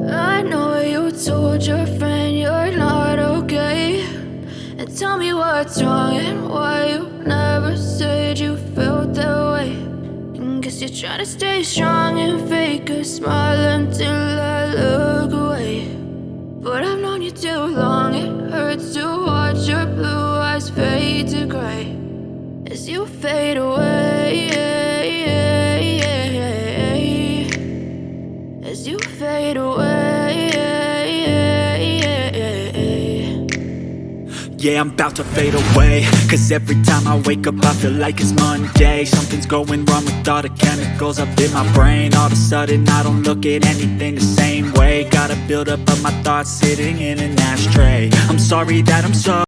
I know you told your friend you're not okay, and tell me what's wrong and why you never said you felt that way. And guess you're trying to stay strong and fake a smile until I look away. But I've known you too long, it hurts to watch your blue eyes fade to gray as you fade away, as you fade away. Yeah, I'm about to fade away, cause every time I wake up I feel like it's Monday. Something's going wrong with all the chemicals up in my brain. All of a sudden I don't look at anything the same way. Got a build up of my thoughts sitting in an ashtray. I'm sorry that I'm so